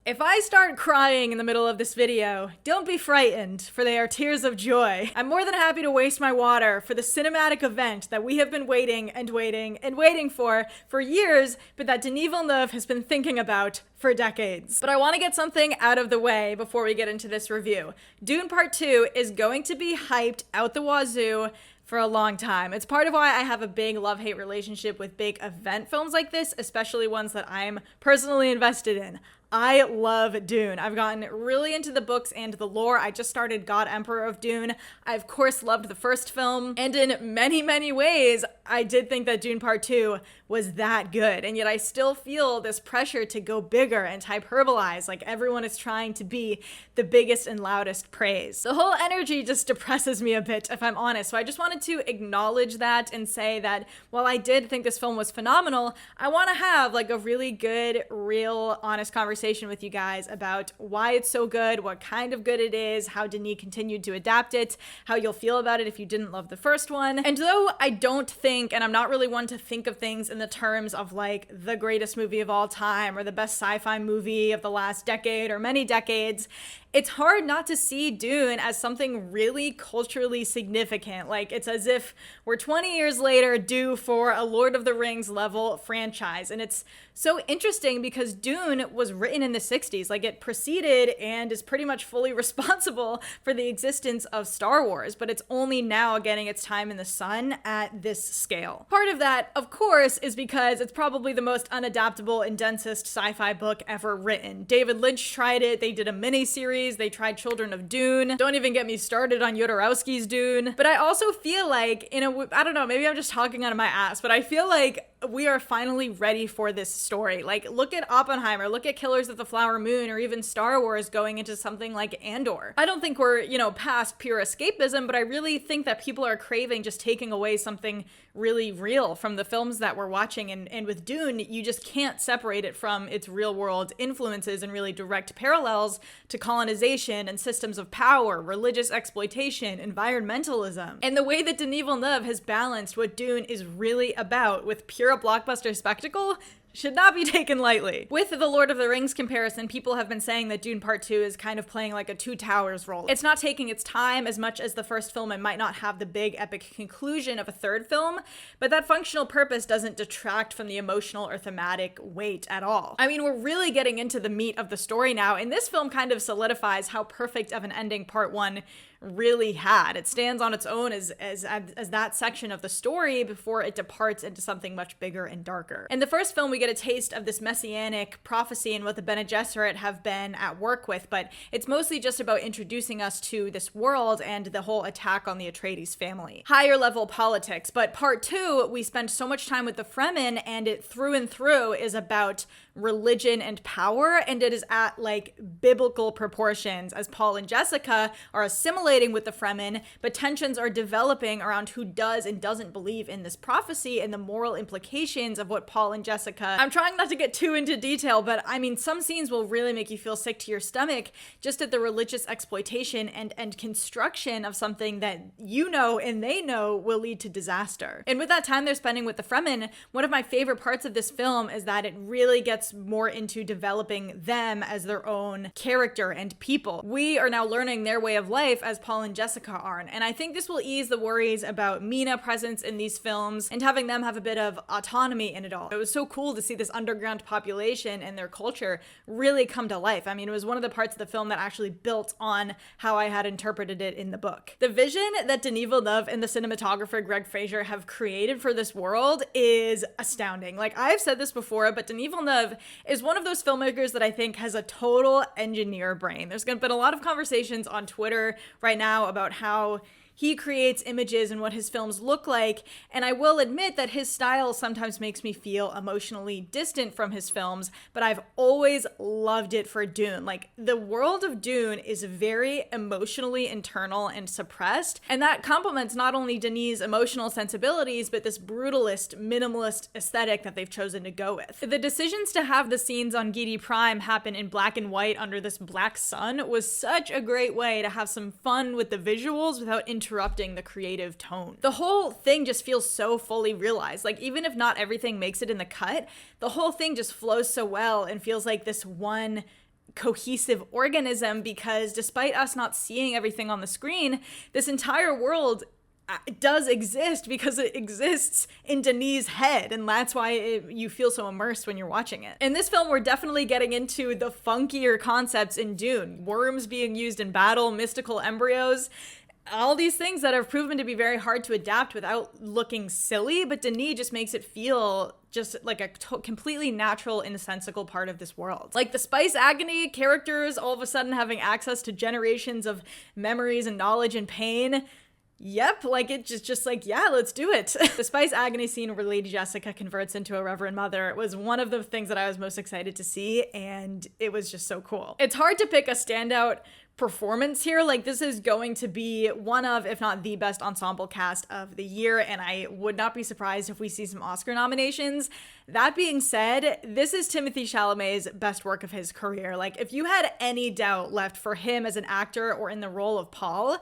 If I start crying in the middle of this video, don't be frightened, for they are tears of joy. I'm more than happy to waste my water for the cinematic event that we have been waiting and waiting and waiting for years, but that Denis Villeneuve has been thinking about for decades. But I want to get something out of the way before we get into this review. Dune Part 2 is going to be hyped out the wazoo for a long time. It's part of why I have a big love-hate relationship with big event films like this, especially ones that I'm personally invested in. I love Dune. I've gotten really into the books and the lore. I just started God Emperor of Dune. I, of course, loved the first film. And in many, many ways, I did think that Dune Part 2 was that good. And yet I still feel this pressure to go bigger and hyperbolize, like everyone is trying to be the biggest and loudest praise. The whole energy just depresses me a bit, if I'm honest. So I just wanted to acknowledge that and say that while I did think this film was phenomenal, I want to have like a really good, real, honest conversation with you guys about why it's so good, what kind of good it is, how Denis continued to adapt it, how you'll feel about it if you didn't love the first one. And though I don't think, and I'm not really one to think of things in the terms of like the greatest movie of all time or the best sci-fi movie of the last decade or many decades, it's hard not to see Dune as something really culturally significant. Like, it's as if we're 20 years later due for a Lord of the Rings level franchise. And it's so interesting because Dune was written in the 60s. Like, it preceded and is pretty much fully responsible for the existence of Star Wars, but it's only now getting its time in the sun at this scale. Part of that, of course, is because it's probably the most unadaptable and densest sci-fi book ever written. David Lynch tried it. They did a mini-series. They tried Children of Dune. Don't even get me started on Jodorowsky's Dune. But I also feel like, I don't know, maybe I'm just talking out of my ass, but I feel like we are finally ready for this story. Like, look at Oppenheimer, look at Killers of the Flower Moon, or even Star Wars going into something like Andor. I don't think we're, past pure escapism, but I really think that people are craving just taking away something really real from the films that we're watching. And with Dune, you just can't separate it from its real world influences and really direct parallels to colonization and systems of power, religious exploitation, environmentalism. And the way that Denis Villeneuve has balanced what Dune is really about with pure blockbuster spectacle should not be taken lightly. With the Lord of the Rings comparison, people have been saying that Dune Part 2 is kind of playing like a Two Towers role. It's not taking its time as much as the first film and might not have the big epic conclusion of a third film, but that functional purpose doesn't detract from the emotional or thematic weight at all. I mean, we're really getting into the meat of the story now, and this film kind of solidifies how perfect of an ending Part 1 really had. It stands on its own as that section of the story before it departs into something much bigger and darker. In the first film, we get a taste of this messianic prophecy and what the Bene Gesserit have been at work with, but it's mostly just about introducing us to this world and the whole attack on the Atreides family. Higher level politics, but Part 2, we spend so much time with the Fremen, and it through and through is about religion and power, and it is at like biblical proportions as Paul and Jessica are assimilating with the Fremen, but tensions are developing around who does and doesn't believe in this prophecy and the moral implications of what Paul and Jessica. I'm trying not to get too into detail, but I mean, some scenes will really make you feel sick to your stomach just at the religious exploitation and construction of something that and they know will lead to disaster. And with that time they're spending with the Fremen, one of my favorite parts of this film is that it really gets more into developing them as their own character and people. We are now learning their way of life as Paul and Jessica are, and I think this will ease the worries about Mina presence in these films and having them have a bit of autonomy in it all. It was so cool to see this underground population and their culture really come to life. I mean, it was one of the parts of the film that actually built on how I had interpreted it in the book. The vision that Denis Villeneuve and the cinematographer Greg Fraser have created for this world is astounding. Like, I've said this before, but Denis Villeneuve is one of those filmmakers that I think has a total engineer brain. There's been a lot of conversations on Twitter right now about how he creates images and what his films look like, and I will admit that his style sometimes makes me feel emotionally distant from his films, but I've always loved it for Dune. Like, the world of Dune is very emotionally internal and suppressed, and that complements not only Denis' emotional sensibilities, but this brutalist, minimalist aesthetic that they've chosen to go with. The decisions to have the scenes on Gidi Prime happen in black and white under this black sun was such a great way to have some fun with the visuals without interrupting the creative tone. The whole thing just feels so fully realized. Like, even if not everything makes it in the cut, the whole thing just flows so well and feels like this one cohesive organism, because despite us not seeing everything on the screen, this entire world does exist because it exists in Denis' head, and that's why you feel so immersed when you're watching it. In this film, we're definitely getting into the funkier concepts in Dune. Worms being used in battle, mystical embryos, all these things that have proven to be very hard to adapt without looking silly, but Denis just makes it feel just like a completely natural and sensical part of this world. Like the Spice Agony characters all of a sudden having access to generations of memories and knowledge and pain. Yep, like it just like, yeah, let's do it. The Spice Agony scene where Lady Jessica converts into a Reverend Mother was one of the things that I was most excited to see, and it was just so cool. It's hard to pick a standout performance here. Like, this is going to be one of, if not the best ensemble cast of the year, and I would not be surprised if we see some Oscar nominations. That being said, this is Timothée Chalamet's best work of his career. Like, if you had any doubt left for him as an actor or in the role of Paul,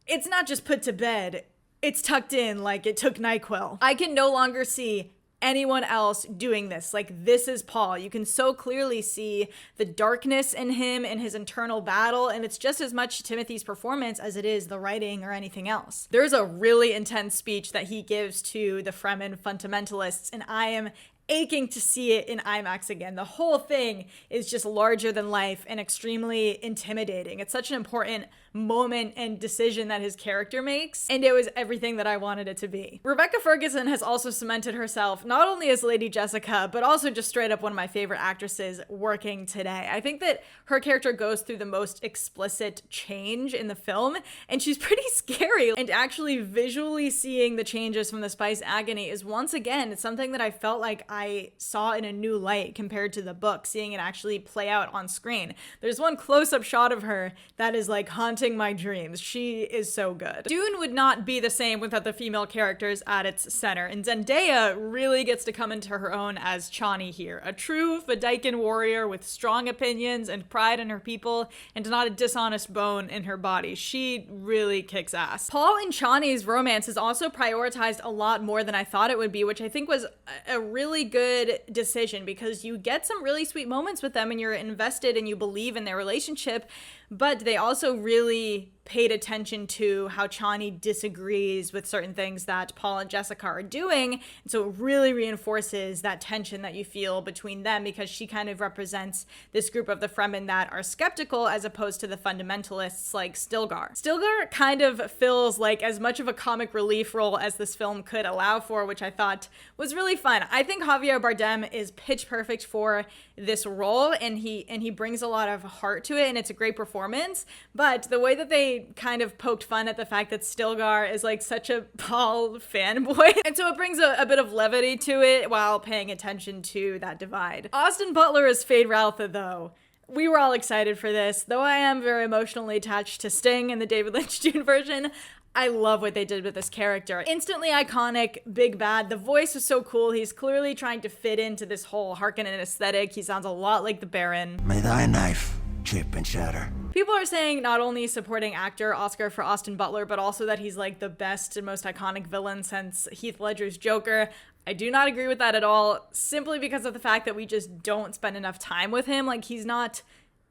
it's not just put to bed, it's tucked in like it took NyQuil. I can no longer see anyone else doing this. Like, this is Paul. You can so clearly see the darkness in him and his internal battle, and it's just as much Timothy's performance as it is the writing or anything else. There's a really intense speech that he gives to the Fremen fundamentalists, and I am aching to see it in IMAX again. The whole thing is just larger than life and extremely intimidating. It's such an important moment and decision that his character makes, and it was everything that I wanted it to be. Rebecca Ferguson has also cemented herself not only as Lady Jessica, but also just straight up one of my favorite actresses working today. I think that her character goes through the most explicit change in the film, and she's pretty scary. And actually visually seeing the changes from the Spice Agony is once again, it's something that I felt like I saw in a new light compared to the book, seeing it actually play out on screen. There's one close-up shot of her that is like haunting my dreams. She is so good. Dune would not be the same without the female characters at its center, and Zendaya really gets to come into her own as Chani here, a true Fedaykin warrior with strong opinions and pride in her people and not a dishonest bone in her body. She really kicks ass. Paul and Chani's romance is also prioritized a lot more than I thought it would be, which I think was a really good decision, because you get some really sweet moments with them and you're invested and you believe in their relationship, but they also really paid attention to how Chani disagrees with certain things that Paul and Jessica are doing. And so it really reinforces that tension that you feel between them, because she kind of represents this group of the Fremen that are skeptical as opposed to the fundamentalists like Stilgar. Stilgar kind of fills like as much of a comic relief role as this film could allow for, which I thought was really fun. I think Javier Bardem is pitch perfect for this role, and he brings a lot of heart to it, and it's a great performance. But the way that they kind of poked fun at the fact that Stilgar is like such a Paul fanboy, and so it brings a bit of levity to it while paying attention to that divide. Austin Butler as Fade Ralpha, though. We were all excited for this, though I am very emotionally attached to Sting in the David Lynch Dune version. I love what they did with this character. Instantly iconic, big bad. The voice is so cool. He's clearly trying to fit into this whole Harkonnen aesthetic. He sounds a lot like the Baron. May thy knife chip and shatter. People are saying not only supporting actor Oscar for Austin Butler, but also that he's like the best and most iconic villain since Heath Ledger's Joker. I do not agree with that at all, simply because of the fact that we just don't spend enough time with him. Like, he's not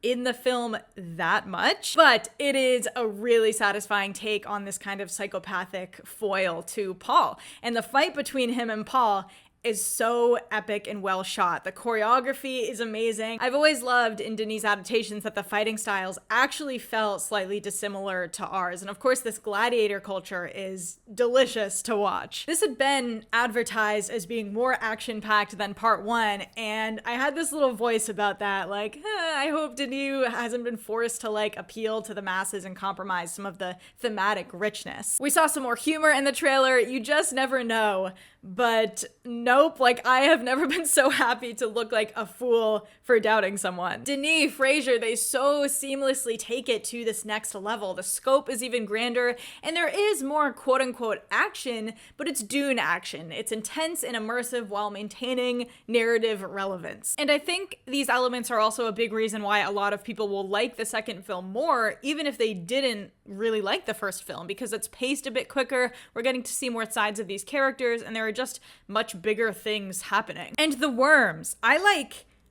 in the film that much, but it is a really satisfying take on this kind of psychopathic foil to Paul. And the fight between him and Paul is so epic and well shot. The choreography is amazing. I've always loved in Denis adaptations that the fighting styles actually felt slightly dissimilar to ours. And of course, this gladiator culture is delicious to watch. This had been advertised as being more action-packed than part one, and I had this little voice about that, like, I hope Denis hasn't been forced to like appeal to the masses and compromise some of the thematic richness. We saw some more humor in the trailer. You just never know. But nope, like, I have never been so happy to look like a fool for doubting someone. Denis, Fraser, they so seamlessly take it to this next level. The scope is even grander, and there is more quote-unquote action, but it's Dune action. It's intense and immersive while maintaining narrative relevance. And I think these elements are also a big reason why a lot of people will like the second film more, even if they didn't really like the first film, because it's paced a bit quicker. We're getting to see more sides of these characters, and there are just much bigger things happening. And the worms. I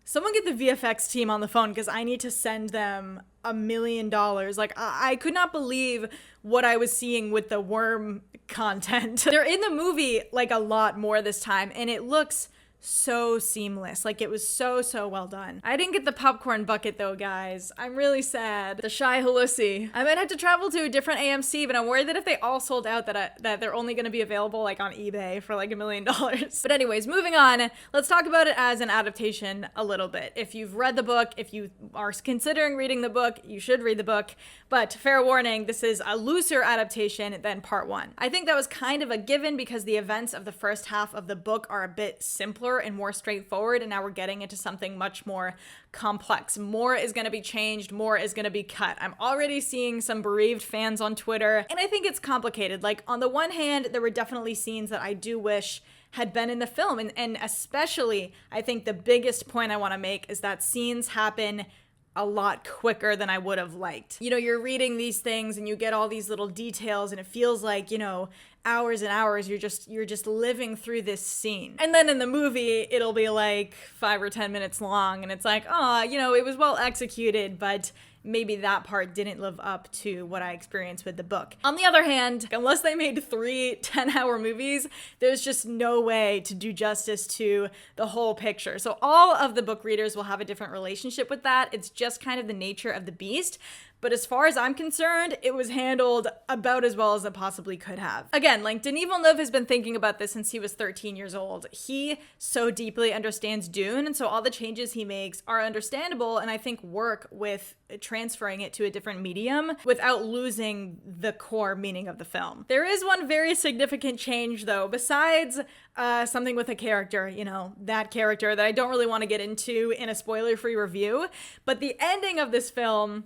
Someone get the VFX team on the phone because I need to send them $1 million. Like, I could not believe what I was seeing with the worm content. They're in the movie like a lot more this time, and it looks so seamless. Like, it was so well done. I didn't get the popcorn bucket though, guys. I'm really sad. The shy Halusi. I might have to travel to a different AMC, but I'm worried that if they all sold out that they're only going to be available like on eBay for like $1 million. But anyways, moving on, let's talk about it as an adaptation a little bit. If you've read the book, if you are considering reading the book, you should read the book. But fair warning, this is a looser adaptation than part one. I think that was kind of a given because the events of the first half of the book are a bit simpler and more straightforward, and now we're getting into something much more complex. More is going to be changed, more is going to be cut. I'm already seeing some bereaved fans on Twitter, and I think it's complicated. Like, on the one hand, there were definitely scenes that I do wish had been in the film, and especially, I think the biggest point I want to make is that scenes happen a lot quicker than I would have liked. You know, you're reading these things and you get all these little details and it feels like, you know, hours and hours you're just living through this scene. And then in the movie, it'll be like 5 or 10 minutes long and it's like, oh, you know, it was well executed, but maybe that part didn't live up to what I experienced with the book. On the other hand, unless they made 3 10-hour movies, there's just no way to do justice to the whole picture. So all of the book readers will have a different relationship with that. It's just kind of the nature of the beast. But as far as I'm concerned, it was handled about as well as it possibly could have. Again, like, Denis Villeneuve has been thinking about this since he was 13 years old. He so deeply understands Dune, and so all the changes he makes are understandable and I think work with transferring it to a different medium without losing the core meaning of the film. There is one very significant change though, besides something with a character, you know, that character that I don't really want to get into in a spoiler-free review, but the ending of this film,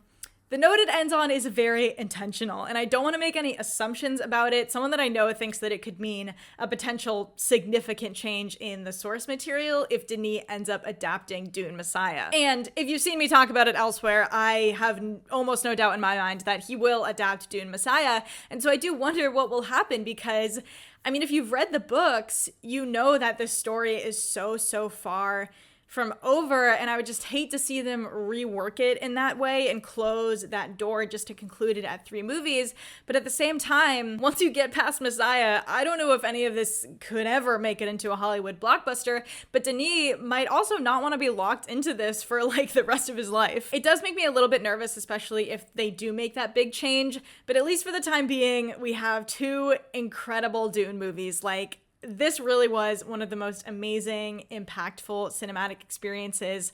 the note it ends on is very intentional, and I don't want to make any assumptions about it. Someone that I know thinks that it could mean a potential significant change in the source material if Denis ends up adapting Dune Messiah. And if you've seen me talk about it elsewhere, I have almost no doubt in my mind that he will adapt Dune Messiah, and so I do wonder what will happen because, I mean, if you've read the books, you know that this story is so far from over, and I would just hate to see them rework it in that way and close that door just to conclude it at 3 movies. But at the same time, once you get past Messiah, I don't know if any of this could ever make it into a Hollywood blockbuster, but Denis might also not want to be locked into this for like the rest of his life. It does make me a little bit nervous, especially if they do make that big change, but at least for the time being, we have 2 incredible Dune movies. Like, this really was one of the most amazing, impactful cinematic experiences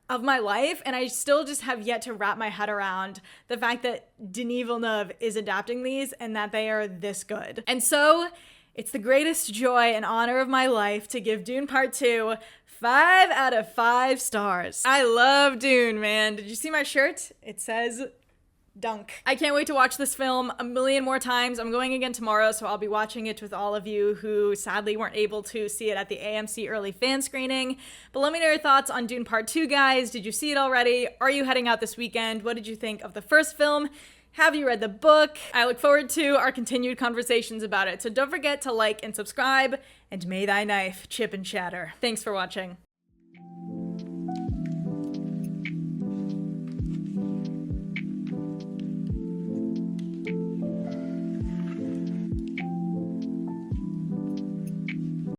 of my life, and I still just have yet to wrap my head around the fact that Denis Villeneuve is adapting these and that they are this good. And so, it's the greatest joy and honor of my life to give Dune Part 2 5 out of 5 stars. I love Dune, man. Did you see my shirt? It says Dunk. I can't wait to watch this film a million more times. I'm going again tomorrow, so I'll be watching it with all of you who sadly weren't able to see it at the AMC early fan screening. But let me know your thoughts on Dune Part 2, guys. Did you see it already? Are you heading out this weekend? What did you think of the first film? Have you read the book? I look forward to our continued conversations about it. So don't forget to like and subscribe, and may thy knife chip and shatter. Thanks for watching.